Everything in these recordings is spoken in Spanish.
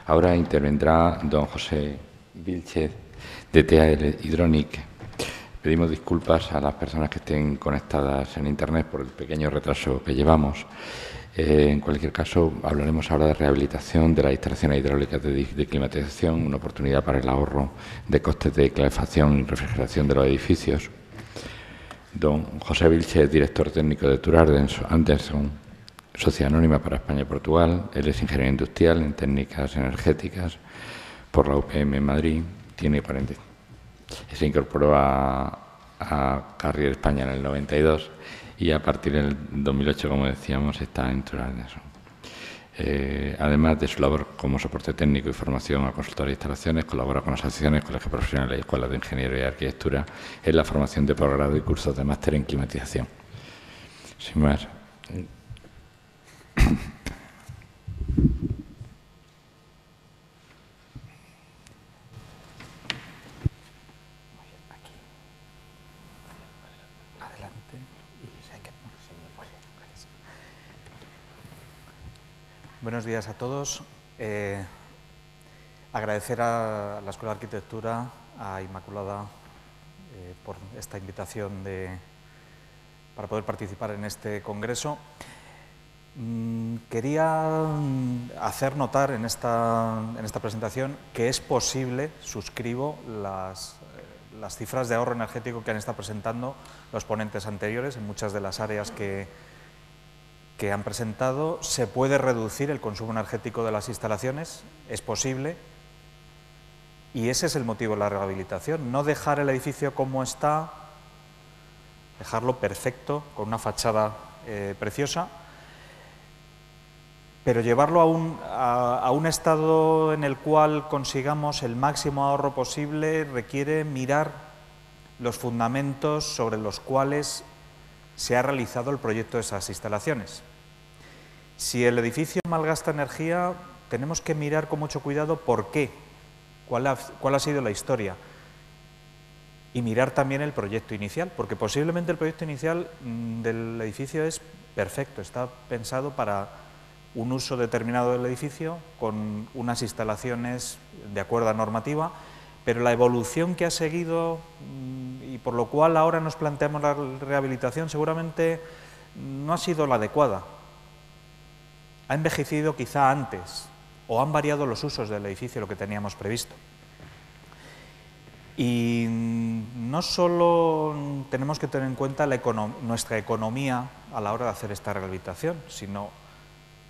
Ahora intervendrá don José Vilchez, de TAL Hydronic. Pedimos disculpas a las personas que estén conectadas en Internet por el pequeño retraso que llevamos. En cualquier caso, hablaremos ahora de rehabilitación de las instalaciones hidráulicas de climatización, una oportunidad para el ahorro de costes de calefacción y refrigeración de los edificios. Don José Vilchez, director técnico de Tur Anderson, Sociedad Anónima para España y Portugal. Él es ingeniero industrial en técnicas energéticas por la UPM en Madrid. Se incorporó a Carrier España en el 92 y a partir del 2008, como decíamos, está en Tur Anderson. Además de su labor como soporte técnico y formación a consultoría de instalaciones, colabora con asociaciones, colegios profesionales y escuelas de ingeniería y arquitectura en la formación de posgrado y cursos de máster en climatización. Sin más. Buenos días a todos. Agradecer a la Escuela de Arquitectura, a Inmaculada, por esta invitación para poder participar en este congreso. Quería hacer notar en esta presentación que es posible, suscribo las cifras de ahorro energético que han estado presentando los ponentes anteriores en muchas de las áreas que han presentado. Se puede reducir el consumo energético de las instalaciones, es posible, y ese es el motivo de la rehabilitación, no dejar el edificio como está, dejarlo perfecto, con una fachada preciosa, pero llevarlo a un estado en el cual consigamos el máximo ahorro posible requiere mirar los fundamentos sobre los cuales se ha realizado el proyecto de esas instalaciones. Si el edificio malgasta energía, tenemos que mirar con mucho cuidado por qué, cuál ha sido la historia, y mirar también el proyecto inicial, porque posiblemente el proyecto inicial del edificio es perfecto, está pensado para un uso determinado del edificio, con unas instalaciones de acuerdo a normativa, pero la evolución que ha seguido y por lo cual ahora nos planteamos la rehabilitación seguramente no ha sido la adecuada. Ha envejecido quizá antes o han variado los usos del edificio, lo que teníamos previsto. Y no solo tenemos que tener en cuenta nuestra economía a la hora de hacer esta rehabilitación, sino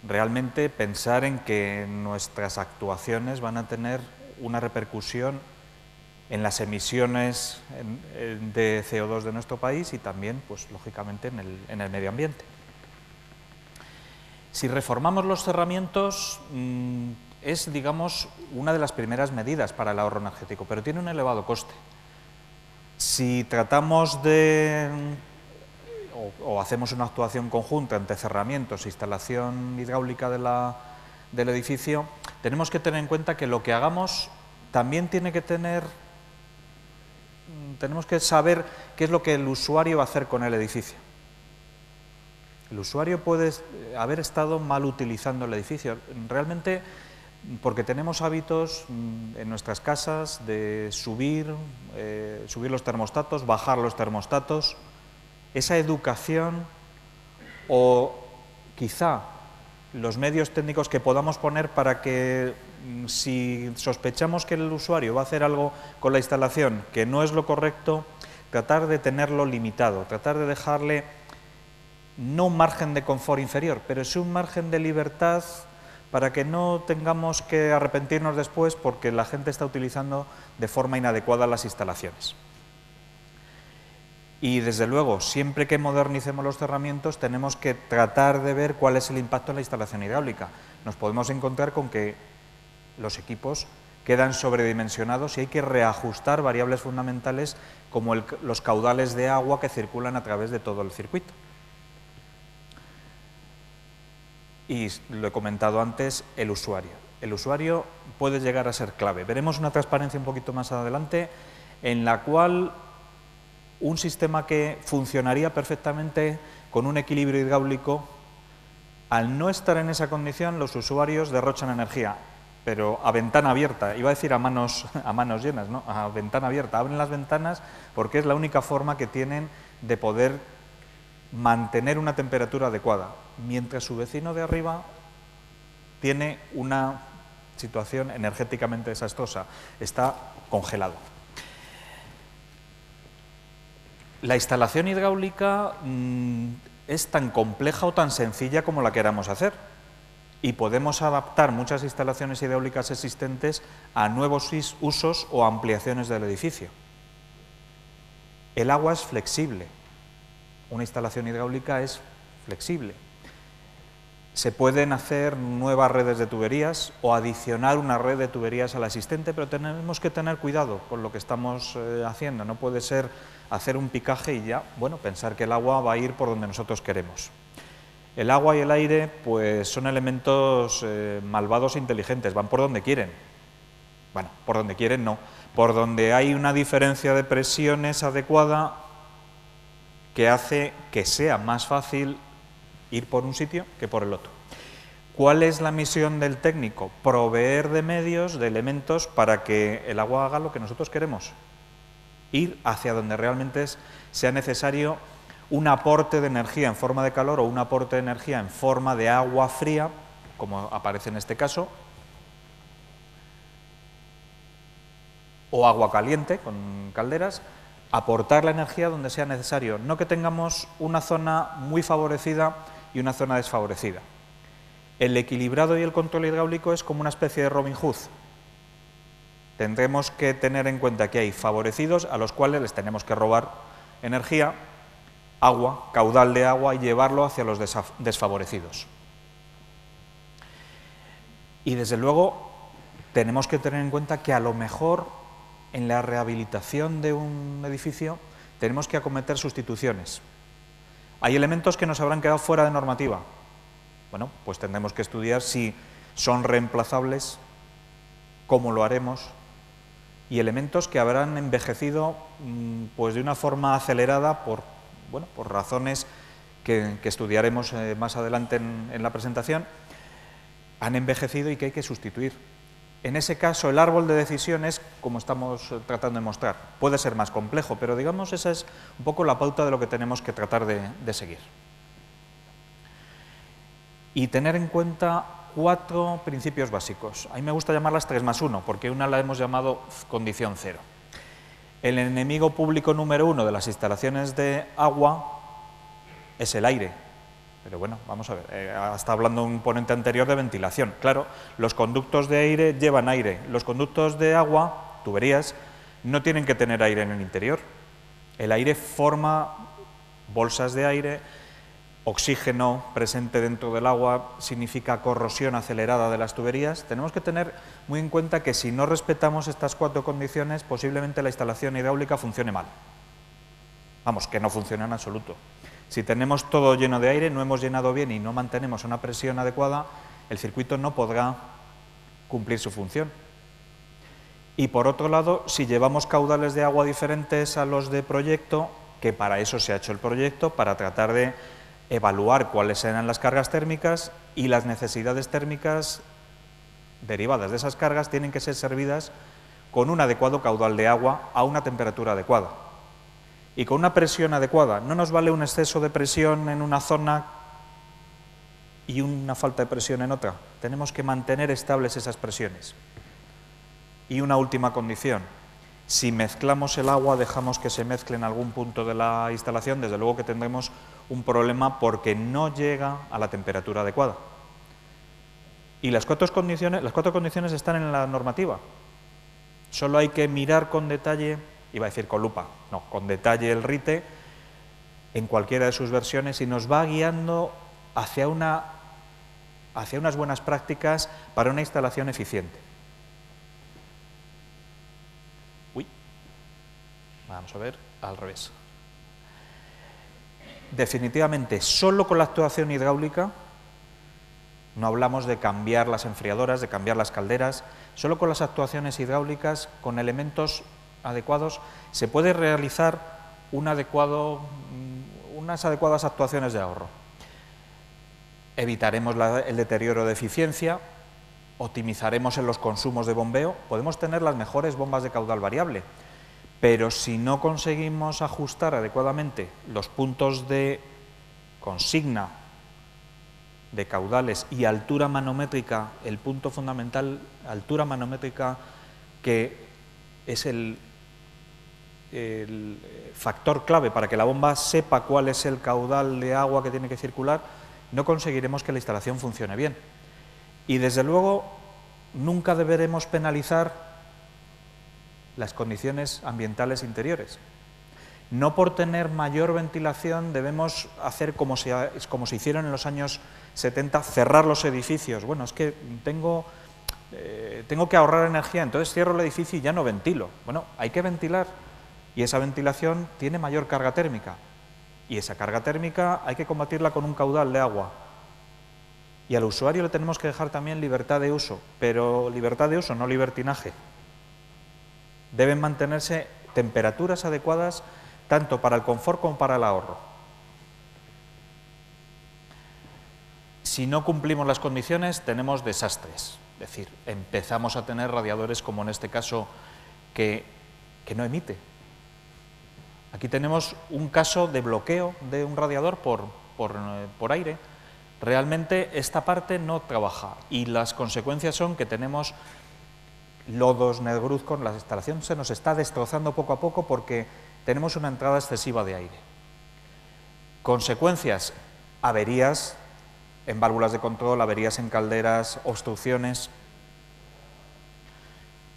realmente pensar en que nuestras actuaciones van a tener una repercusión en las emisiones de CO2 de nuestro país y también, pues, lógicamente, en el medio ambiente. Si reformamos los cerramientos, es, digamos, una de las primeras medidas para el ahorro energético, pero tiene un elevado coste. Si tratamos o hacemos una actuación conjunta entre cerramientos e instalación hidráulica del edificio, tenemos que tener en cuenta que lo que hagamos también tenemos que saber qué es lo que el usuario va a hacer con el edificio. El usuario puede haber estado mal utilizando el edificio, realmente porque tenemos hábitos en nuestras casas de subir los termostatos, bajar los termostatos. Esa educación o quizá los medios técnicos que podamos poner para que si sospechamos que el usuario va a hacer algo con la instalación que no es lo correcto, tratar de tenerlo limitado, tratar de dejarle no un margen de confort inferior, pero sí un margen de libertad para que no tengamos que arrepentirnos después porque la gente está utilizando de forma inadecuada las instalaciones. Y desde luego, siempre que modernicemos los cerramientos tenemos que tratar de ver cuál es el impacto en la instalación hidráulica. Nos podemos encontrar con que los equipos quedan sobredimensionados y hay que reajustar variables fundamentales como los caudales de agua que circulan a través de todo el circuito. Y lo he comentado antes, el usuario. El usuario puede llegar a ser clave. Veremos una transparencia un poquito más adelante en la cual un sistema que funcionaría perfectamente con un equilibrio hidráulico, al no estar en esa condición, los usuarios derrochan energía. pero a ventana abierta, iba a decir a manos llenas, ¿no? A ventana abierta, abren las ventanas porque es la única forma que tienen de poder mantener una temperatura adecuada, mientras su vecino de arriba tiene una situación energéticamente desastrosa, está congelado. La instalación hidráulica es tan compleja o tan sencilla como la queramos hacer y podemos adaptar muchas instalaciones hidráulicas existentes a nuevos usos o ampliaciones del edificio. El agua es flexible, una instalación hidráulica es flexible. Se pueden hacer nuevas redes de tuberías o adicionar una red de tuberías a la existente, pero tenemos que tener cuidado con lo que estamos haciendo. No puede ser hacer un picaje y ya, bueno, pensar que el agua va a ir por donde nosotros queremos. El agua y el aire, pues son elementos malvados e inteligentes, van por donde quieren. Bueno, por donde quieren no, por donde hay una diferencia de presiones adecuada que hace que sea más fácil ir por un sitio que por el otro. ¿Cuál es la misión del técnico? Proveer de medios, de elementos para que el agua haga lo que nosotros queremos. Ir hacia donde realmente sea necesario un aporte de energía en forma de calor o un aporte de energía en forma de agua fría, como aparece en este caso, o agua caliente con calderas, aportar la energía donde sea necesario, no que tengamos una zona muy favorecida y una zona desfavorecida. El equilibrado y el control hidráulico es como una especie de Robin Hood. Tendremos que tener en cuenta que hay favorecidos a los cuales les tenemos que robar energía, agua, caudal de agua y llevarlo hacia los desfavorecidos. Y desde luego tenemos que tener en cuenta que a lo mejor en la rehabilitación de un edificio tenemos que acometer sustituciones. Hay elementos que nos habrán quedado fuera de normativa. Bueno, pues tendremos que estudiar si son reemplazables, cómo lo haremos, y elementos que habrán envejecido pues de una forma acelerada por razones que estudiaremos más adelante en la presentación, han envejecido y que hay que sustituir. En ese caso, el árbol de decisiones, como estamos tratando de mostrar, puede ser más complejo, pero digamos esa es un poco la pauta de lo que tenemos que tratar de seguir. Y tener en cuenta 4 principios básicos. A mí me gusta llamarlas 3+1, porque una la hemos llamado condición 0. El enemigo público número 1 de las instalaciones de agua es el aire. Pero bueno, vamos a ver, está hablando un ponente anterior de ventilación. Claro, los conductos de aire llevan aire. Los conductos de agua, tuberías, no tienen que tener aire en el interior. El aire forma bolsas de aire, oxígeno presente dentro del agua significa corrosión acelerada de las tuberías. Tenemos que tener muy en cuenta que si no respetamos estas 4 condiciones, posiblemente la instalación hidráulica funcione mal. Vamos, que no funciona en absoluto. Si tenemos todo lleno de aire, no hemos llenado bien y no mantenemos una presión adecuada, el circuito no podrá cumplir su función. Y por otro lado, si llevamos caudales de agua diferentes a los de proyecto, que para eso se ha hecho el proyecto, para tratar de evaluar cuáles serán las cargas térmicas y las necesidades térmicas derivadas de esas cargas tienen que ser servidas con un adecuado caudal de agua a una temperatura adecuada. Y con una presión adecuada. No nos vale un exceso de presión en una zona y una falta de presión en otra. Tenemos que mantener estables esas presiones. Y una última condición. Si mezclamos el agua, dejamos que se mezcle en algún punto de la instalación, desde luego que tendremos un problema porque no llega a la temperatura adecuada. Y las 4 condiciones están en la normativa. Solo hay que mirar con detalle, iba a decir con lupa, no, con detalle el RITE en cualquiera de sus versiones y nos va guiando hacia unas buenas prácticas para una instalación eficiente. Vamos a ver, al revés. Definitivamente, solo con la actuación hidráulica, no hablamos de cambiar las enfriadoras, de cambiar las calderas, solo con las actuaciones hidráulicas, con elementos adecuados, se puede realizar unas adecuadas actuaciones de ahorro. Evitaremos el deterioro de eficiencia, optimizaremos en los consumos de bombeo, podemos tener las mejores bombas de caudal variable, pero si no conseguimos ajustar adecuadamente los puntos de consigna de caudales y altura manométrica, el punto fundamental, altura manométrica, que es el factor clave para que la bomba sepa cuál es el caudal de agua que tiene que circular, no conseguiremos que la instalación funcione bien. Y desde luego nunca deberemos penalizar las condiciones ambientales interiores. No por tener mayor ventilación debemos hacer como se hicieron en los años 70, cerrar los edificios. Bueno, es que tengo que ahorrar energía, entonces cierro el edificio y ya no ventilo. Bueno, hay que ventilar y esa ventilación tiene mayor carga térmica y esa carga térmica hay que combatirla con un caudal de agua. Y al usuario le tenemos que dejar también libertad de uso, pero libertad de uso, no libertinaje. Deben mantenerse temperaturas adecuadas tanto para el confort como para el ahorro. Si no cumplimos las condiciones, tenemos desastres. Es decir, empezamos a tener radiadores como en este caso que no emite. Aquí tenemos un caso de bloqueo de un radiador por aire. Realmente esta parte no trabaja y las consecuencias son que tenemos lodos, negruzcos, la instalación se nos está destrozando poco a poco porque tenemos una entrada excesiva de aire. Consecuencias, averías en válvulas de control, averías en calderas, obstrucciones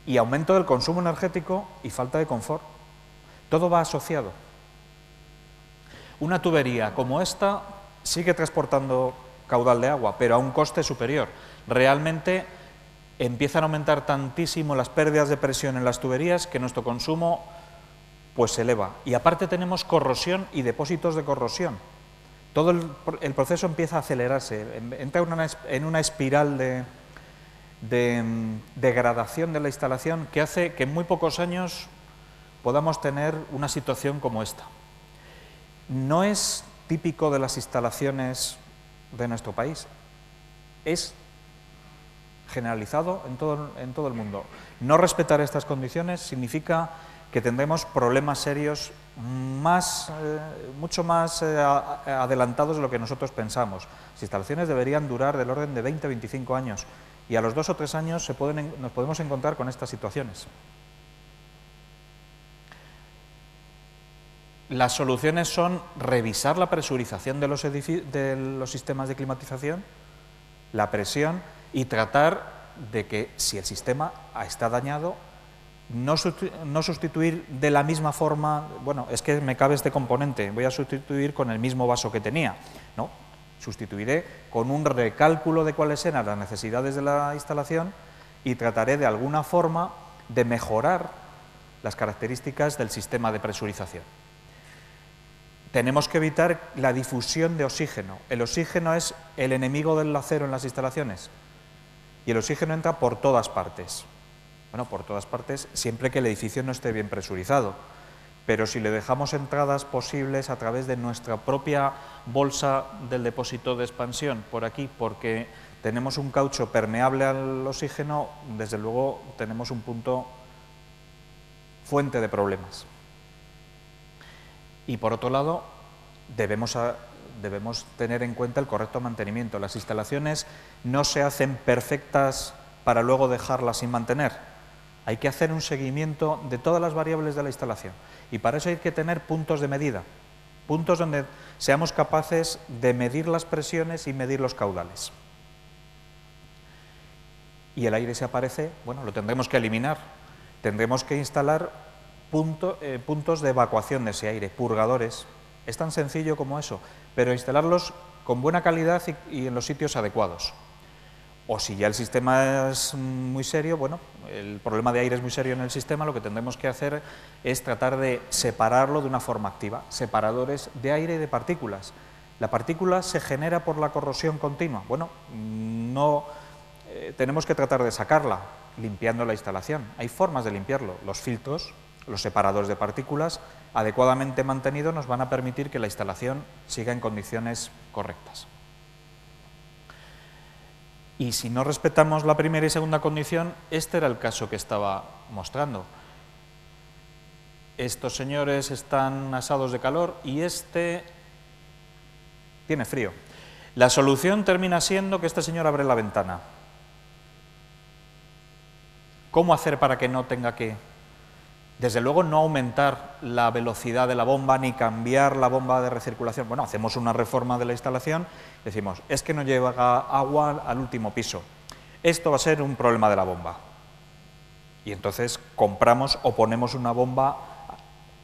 y aumento del consumo energético y falta de confort. Todo va asociado. Una tubería como esta sigue transportando caudal de agua, pero a un coste superior. Realmente empiezan a aumentar tantísimo las pérdidas de presión en las tuberías que nuestro consumo pues se eleva. Y aparte tenemos corrosión y depósitos de corrosión. Todo el proceso empieza a acelerarse, entra en una espiral de degradación de la instalación que hace que en muy pocos años podamos tener una situación como esta. No es típico de las instalaciones de nuestro país, es generalizado en todo el mundo. No respetar estas condiciones significa que tendremos problemas serios mucho más adelantados de lo que nosotros pensamos. Las instalaciones deberían durar del orden de 20-25 años y a los 2 o 3 años nos podemos encontrar con estas situaciones. Las soluciones son revisar la presurización de los sistemas de climatización, la presión, y tratar de que si el sistema está dañado, no sustituir de la misma forma, bueno, es que me cabe este componente, voy a sustituir con el mismo vaso que tenía. No, sustituiré con un recálculo de cuáles eran las necesidades de la instalación y trataré de alguna forma de mejorar las características del sistema de presurización. Tenemos que evitar la difusión de oxígeno. El oxígeno es el enemigo del acero en las instalaciones y el oxígeno entra por todas partes. Bueno, por todas partes siempre que el edificio no esté bien presurizado, pero si le dejamos entradas posibles a través de nuestra propia bolsa del depósito de expansión por aquí, porque tenemos un caucho permeable al oxígeno, desde luego tenemos un punto fuente de problemas. Y por otro lado, debemos tener en cuenta el correcto mantenimiento. Las instalaciones no se hacen perfectas para luego dejarlas sin mantener. Hay que hacer un seguimiento de todas las variables de la instalación y para eso hay que tener puntos de medida, puntos donde seamos capaces de medir las presiones y medir los caudales. Y el aire, si aparece, bueno, lo tendremos que eliminar. Tendremos que instalar puntos de evacuación de ese aire, purgadores. Es tan sencillo como eso, pero instalarlos con buena calidad y en los sitios adecuados. O si ya el sistema es muy serio, bueno, el problema de aire es muy serio en el sistema, lo que tendremos que hacer es tratar de separarlo de una forma activa, separadores de aire y de partículas. La partícula se genera por la corrosión continua. Bueno, tenemos que tratar de sacarla limpiando la instalación. Hay formas de limpiarlo. Los filtros, los separadores de partículas, adecuadamente mantenidos, nos van a permitir que la instalación siga en condiciones correctas. Y si no respetamos la primera y segunda condición, este era el caso que estaba mostrando. Estos señores están asados de calor y este tiene frío. La solución termina siendo que este señor abre la ventana. ¿Cómo hacer para que no tenga que? Desde luego no aumentar la velocidad de la bomba ni cambiar la bomba de recirculación. Bueno, hacemos una reforma de la instalación, decimos, es que no llega agua al último piso. Esto va a ser un problema de la bomba. Y entonces compramos o ponemos una bomba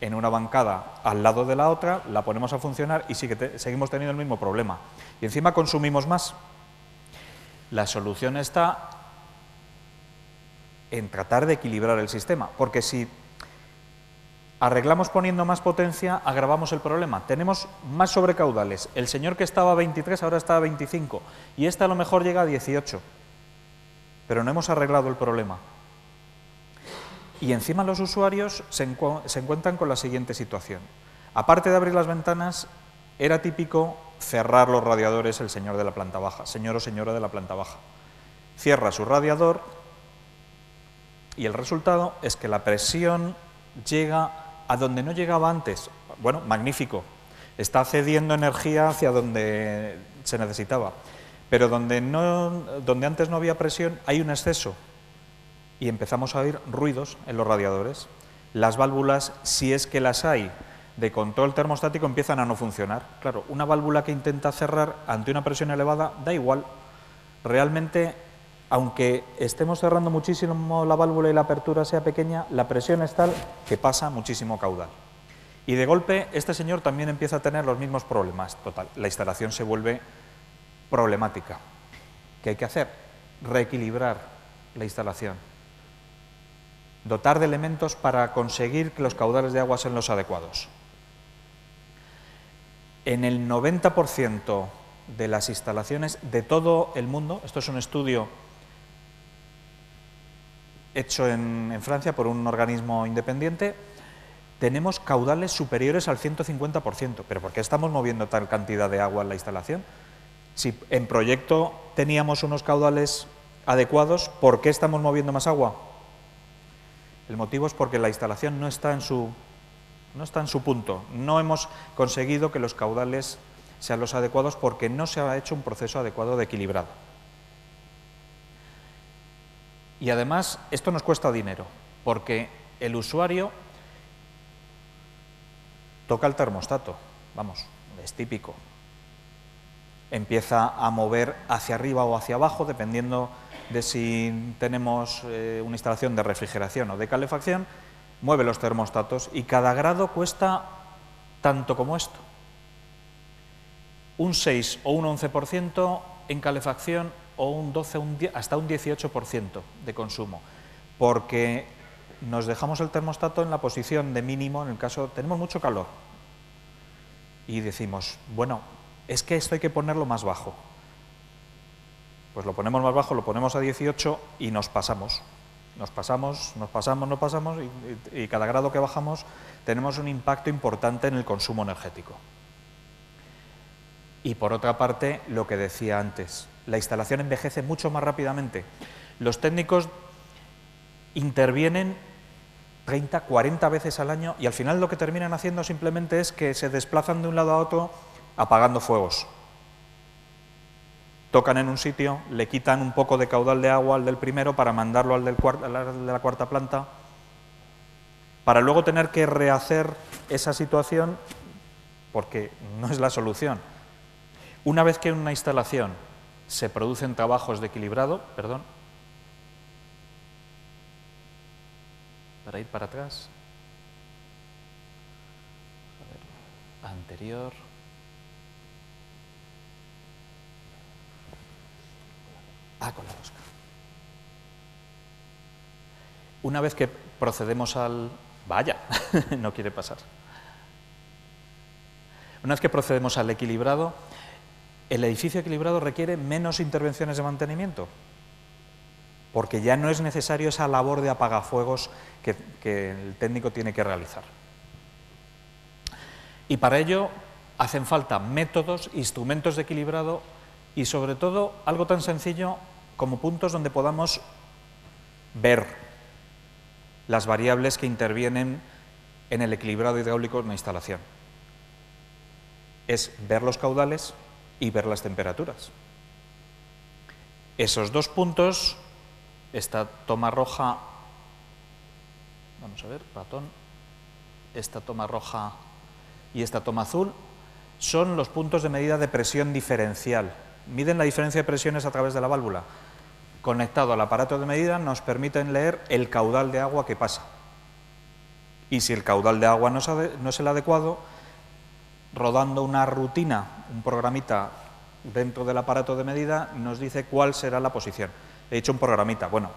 en una bancada al lado de la otra, la ponemos a funcionar y seguimos teniendo el mismo problema. Y encima consumimos más. La solución está en tratar de equilibrar el sistema, porque si arreglamos poniendo más potencia, agravamos el problema. Tenemos más sobrecaudales. El señor que estaba a 23 ahora está a 25 y este a lo mejor llega a 18, pero no hemos arreglado el problema. Y encima los usuarios se encuentran con la siguiente situación. Aparte de abrir las ventanas, era típico cerrar los radiadores el señor de la planta baja, señor o señora de la planta baja. Cierra su radiador y el resultado es que la presión llega a donde no llegaba antes. Bueno, magnífico, está cediendo energía hacia donde se necesitaba, pero donde antes no había presión hay un exceso y empezamos a oír ruidos en los radiadores. Las válvulas, si es que las hay, de control termostático empiezan a no funcionar. Claro, una válvula que intenta cerrar ante una presión elevada da igual. Realmente, aunque estemos cerrando muchísimo la válvula y la apertura sea pequeña, la presión es tal que pasa muchísimo caudal. Y de golpe este señor también empieza a tener los mismos problemas. Total, la instalación se vuelve problemática. ¿Qué hay que hacer? Reequilibrar la instalación. Dotar de elementos para conseguir que los caudales de agua sean los adecuados. En el 90% de las instalaciones de todo el mundo, esto es un estudio hecho en Francia por un organismo independiente, tenemos caudales superiores al 150%. ¿Pero por qué estamos moviendo tal cantidad de agua en la instalación? Si en proyecto teníamos unos caudales adecuados, ¿por qué estamos moviendo más agua? El motivo es porque la instalación no está en su punto. No hemos conseguido que los caudales sean los adecuados porque no se ha hecho un proceso adecuado de equilibrado. Y además, esto nos cuesta dinero, porque el usuario toca el termostato, vamos, es típico. Empieza a mover hacia arriba o hacia abajo, dependiendo de si tenemos una instalación de refrigeración o de calefacción, mueve los termostatos y cada grado cuesta tanto como esto. Un 6 o un 11% en calefacción o un 12, hasta un 18% de consumo, porque nos dejamos el termostato en la posición de mínimo en el caso tenemos mucho calor y decimos, bueno, es que esto hay que ponerlo más bajo. Pues lo ponemos más bajo, lo ponemos a 18 y nos pasamos y cada grado que bajamos tenemos un impacto importante en el consumo energético. Y por otra parte, lo que decía antes, la instalación envejece mucho más rápidamente. Los técnicos intervienen 30, 40 veces al año y al final lo que terminan haciendo simplemente es que se desplazan de un lado a otro apagando fuegos. Tocan en un sitio, le quitan un poco de caudal de agua al del primero para mandarlo al de la cuarta planta, para luego tener que rehacer esa situación porque no es la solución. Una vez que en una instalación se producen trabajos de equilibrado, para ir para atrás, a ver, anterior. Con la rosca. Una vez que procedemos al... Vaya, no quiere pasar. Una vez que procedemos al equilibrado, el edificio equilibrado requiere menos intervenciones de mantenimiento, porque ya no es necesario esa labor de apagafuegos que el técnico tiene que realizar. Y para ello hacen falta métodos, instrumentos de equilibrado y sobre todo algo tan sencillo como puntos donde podamos ver las variables que intervienen en el equilibrado hidráulico de una instalación. Es ver los caudales y ver las temperaturas. Esos dos puntos, esta toma roja, vamos a ver, ratón, esta toma roja y esta toma azul, son los puntos de medida de presión diferencial. Miden la diferencia de presiones a través de la válvula. Conectado al aparato de medida nos permiten leer el caudal de agua que pasa. Y si el caudal de agua no es el adecuado, rodando una rutina, un programita dentro del aparato de medida, nos dice cuál será la posición. He dicho un programita, bueno,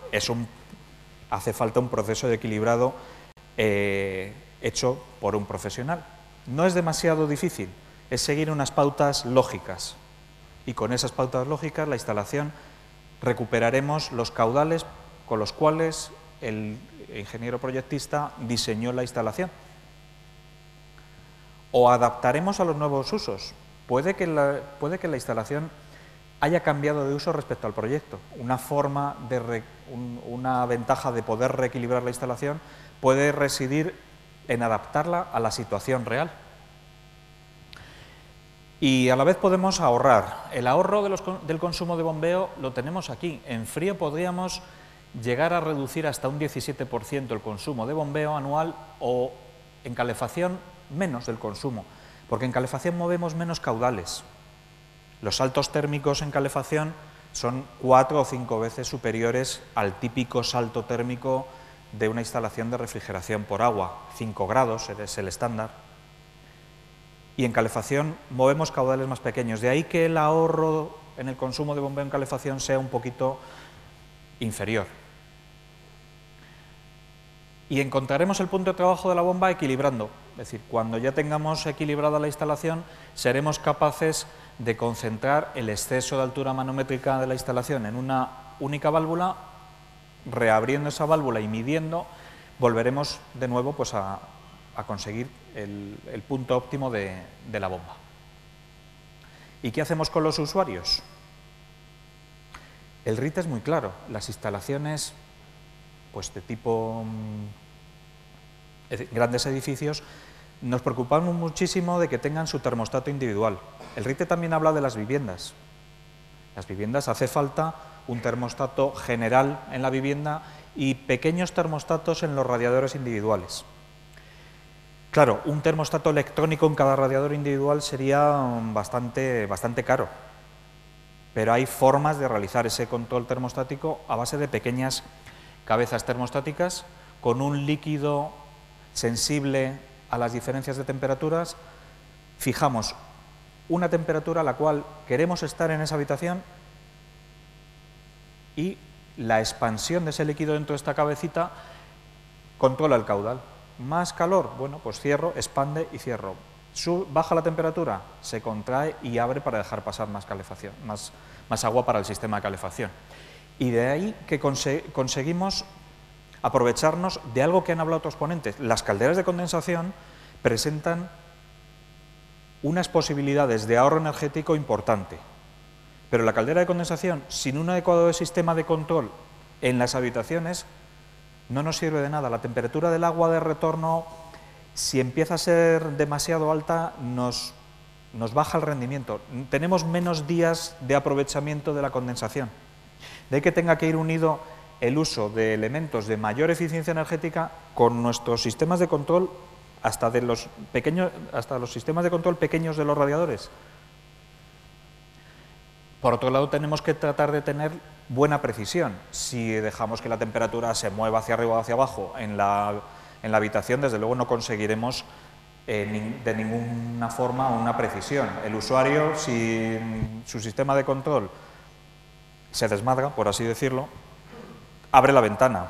hace falta un proceso de equilibrado hecho por un profesional. No es demasiado difícil, es seguir unas pautas lógicas. Y con esas pautas lógicas, la instalación, recuperaremos los caudales con los cuales el ingeniero proyectista diseñó la instalación. O adaptaremos a los nuevos usos. Puede que la instalación haya cambiado de uso respecto al proyecto. Una ventaja de poder reequilibrar la instalación puede residir en adaptarla a la situación real. Y a la vez podemos ahorrar. El ahorro del consumo de bombeo lo tenemos aquí. En frío podríamos llegar a reducir hasta un 17% el consumo de bombeo anual, o en calefacción menos del consumo, porque en calefacción movemos menos caudales. Los saltos térmicos en calefacción son 4 o 5 veces superiores al típico salto térmico de una instalación de refrigeración por agua. 5 grados es el estándar. Y en calefacción movemos caudales más pequeños. De ahí que el ahorro en el consumo de bombeo en calefacción sea un poquito inferior. Y encontraremos el punto de trabajo de la bomba equilibrando. Es decir, cuando ya tengamos equilibrada la instalación, seremos capaces de concentrar el exceso de altura manométrica de la instalación en una única válvula. Reabriendo esa válvula y midiendo, volveremos de nuevo pues, a conseguir el punto óptimo de la bomba. ¿Y qué hacemos con los usuarios? El RIT es muy claro. Las instalaciones pues, de tipo grandes edificios nos preocupamos muchísimo de que tengan su termostato individual. El RIT también habla de las viviendas. Las viviendas hace falta un termostato general en la vivienda y pequeños termostatos en los radiadores individuales. Claro, un termostato electrónico en cada radiador individual sería bastante caro, pero hay formas de realizar ese control termostático a base de pequeñas cabezas termostáticas con un líquido sensible a las diferencias de temperaturas. Fijamos una temperatura a la cual queremos estar en esa habitación y la expansión de ese líquido dentro de esta cabecita controla el caudal. Más calor, bueno, pues cierro, expande y cierro. Baja la temperatura, se contrae y abre para dejar pasar más calefacción, más agua para el sistema de calefacción. Y de ahí que conseguimos aprovecharnos de algo que han hablado otros ponentes. Las calderas de condensación presentan unas posibilidades de ahorro energético importante, pero la caldera de condensación, sin un adecuado sistema de control en las habitaciones, no nos sirve de nada. La temperatura del agua de retorno, si empieza a ser demasiado alta, nos baja el rendimiento. Tenemos menos días de aprovechamiento de la condensación. De ahí que tenga que ir unido el uso de elementos de mayor eficiencia energética con nuestros sistemas de control, hasta los sistemas de control pequeños de los radiadores. Por otro lado, tenemos que tratar de tener buena precisión. Si dejamos que la temperatura se mueva hacia arriba o hacia abajo en la habitación, desde luego no conseguiremos de ninguna forma una precisión. El usuario, si su sistema de control se desmadra, por así decirlo, abre la ventana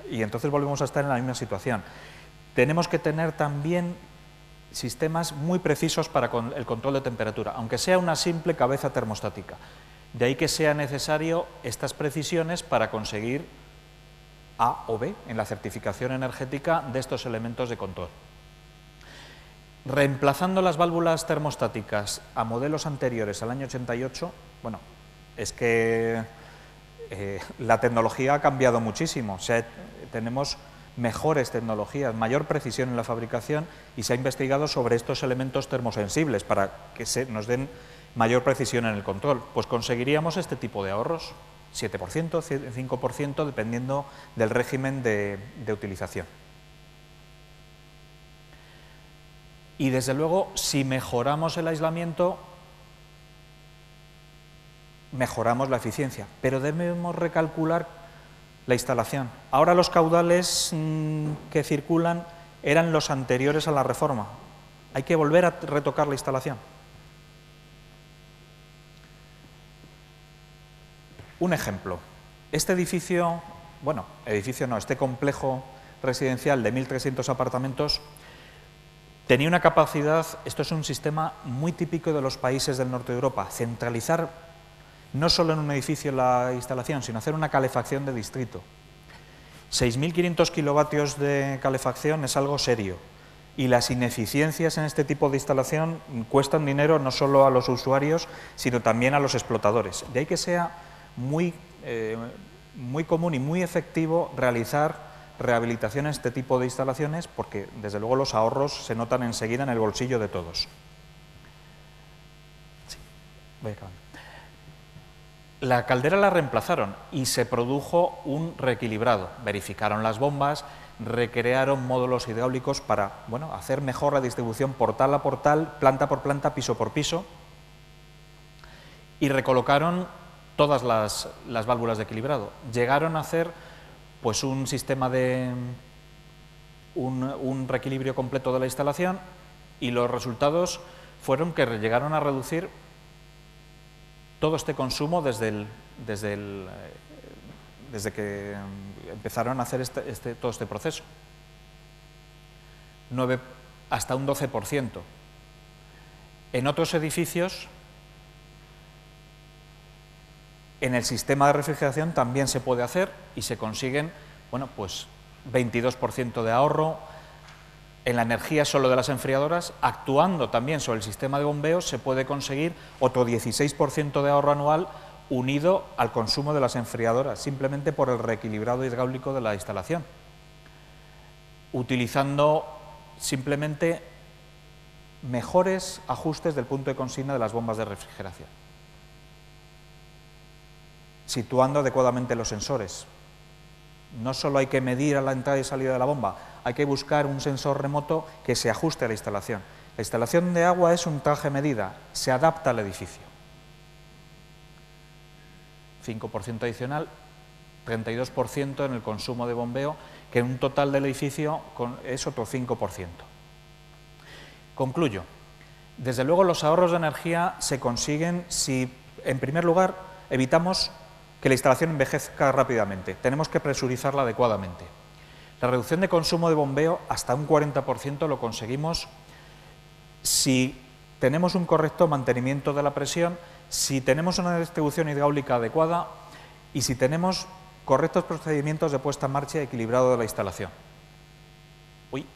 y entonces volvemos a estar en la misma situación. Tenemos que tener también sistemas muy precisos para el control de temperatura, aunque sea una simple cabeza termostática. De ahí que sea necesario estas precisiones para conseguir A o B en la certificación energética de estos elementos de control. Reemplazando las válvulas termostáticas a modelos anteriores al año 88, bueno, es que la tecnología ha cambiado muchísimo. Tenemos mejores tecnologías, mayor precisión en la fabricación y se ha investigado sobre estos elementos termosensibles para que nos den mayor precisión en el control. Pues conseguiríamos este tipo de ahorros, 7%, 5%, dependiendo del régimen de utilización. Y desde luego, si mejoramos el aislamiento, mejoramos la eficiencia, pero debemos recalcular la instalación. Ahora los caudales que circulan eran los anteriores a la reforma. Hay que volver a retocar la instalación. Un ejemplo. Este edificio, bueno, edificio no, este complejo residencial de 1.300 apartamentos tenía una capacidad, esto es un sistema muy típico de los países del norte de Europa, centralizar no solo en un edificio la instalación, sino hacer una calefacción de distrito. 6.500 kilovatios de calefacción es algo serio y las ineficiencias en este tipo de instalación cuestan dinero no solo a los usuarios, sino también a los explotadores. De ahí que sea muy común y muy efectivo realizar rehabilitación en este tipo de instalaciones porque, desde luego, los ahorros se notan enseguida en el bolsillo de todos. Sí, voy acabando. La caldera la reemplazaron y se produjo un reequilibrado. Verificaron las bombas, recrearon módulos hidráulicos para, bueno, hacer mejor la distribución portal a portal, planta por planta, piso por piso, y recolocaron todas las válvulas de equilibrado. Llegaron a hacer pues un sistema de un reequilibrio completo de la instalación y los resultados fueron que llegaron a reducir todo este consumo desde que empezaron a hacer todo este proceso. Hasta un 12%. En otros edificios, en el sistema de refrigeración también se puede hacer y se consiguen, bueno, pues 22% de ahorro. En la energía solo de las enfriadoras, actuando también sobre el sistema de bombeo, se puede conseguir otro 16% de ahorro anual unido al consumo de las enfriadoras, simplemente por el reequilibrado hidráulico de la instalación, utilizando simplemente mejores ajustes del punto de consigna de las bombas de refrigeración, situando adecuadamente los sensores. No solo hay que medir a la entrada y salida de la bomba, hay que buscar un sensor remoto que se ajuste a la instalación. La instalación de agua es un traje medida, se adapta al edificio. 5% adicional, 32% en el consumo de bombeo, que en un total del edificio es otro 5%. Concluyo. Desde luego los ahorros de energía se consiguen si, en primer lugar, evitamos que la instalación envejezca rápidamente. Tenemos que presurizarla adecuadamente. La reducción de consumo de bombeo hasta un 40% lo conseguimos si tenemos un correcto mantenimiento de la presión, si tenemos una distribución hidráulica adecuada y si tenemos correctos procedimientos de puesta en marcha y equilibrado de la instalación. Uy,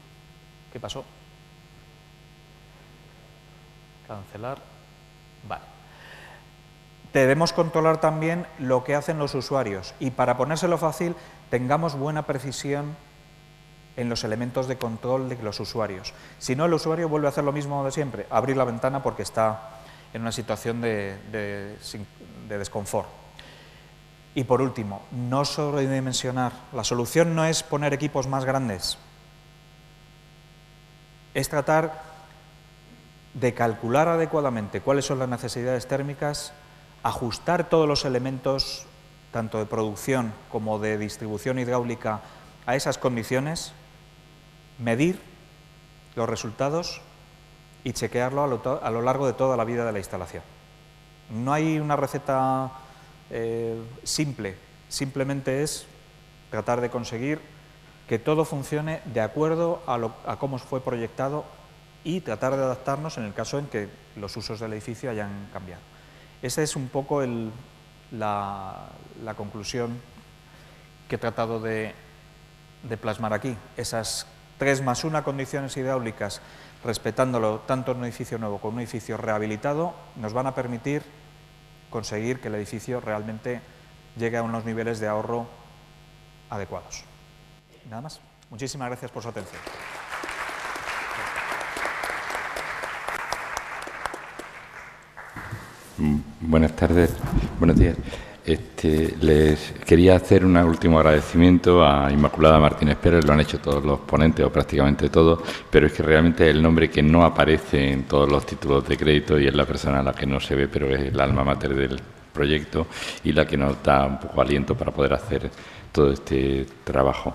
¿qué pasó? Cancelar. Vale. Debemos controlar también lo que hacen los usuarios y, para ponérselo fácil, tengamos buena precisión en los elementos de control de los usuarios. Si no, el usuario vuelve a hacer lo mismo de siempre, abrir la ventana porque está en una situación de desconfort. Y por último, no sobredimensionar. La solución no es poner equipos más grandes, es tratar de calcular adecuadamente cuáles son las necesidades térmicas, ajustar todos los elementos, tanto de producción como de distribución hidráulica, a esas condiciones, medir los resultados y chequearlo a lo largo de toda la vida de la instalación. No hay una receta simple, simplemente es tratar de conseguir que todo funcione de acuerdo a cómo fue proyectado y tratar de adaptarnos en el caso en que los usos del edificio hayan cambiado. Esa es un poco la conclusión que he tratado de plasmar aquí. Esas 3+1 condiciones hidráulicas, respetándolo tanto en un edificio nuevo como en un edificio rehabilitado, nos van a permitir conseguir que el edificio realmente llegue a unos niveles de ahorro adecuados. Nada más. Muchísimas gracias por su atención. Buenas tardes, buenos días. Les quería hacer un último agradecimiento a Inmaculada Martínez Pérez, lo han hecho todos los ponentes o prácticamente todos, pero es que realmente es el nombre que no aparece en todos los títulos de crédito y es la persona a la que no se ve, pero es el alma mater del proyecto y la que nos da un poco aliento para poder hacer todo este trabajo.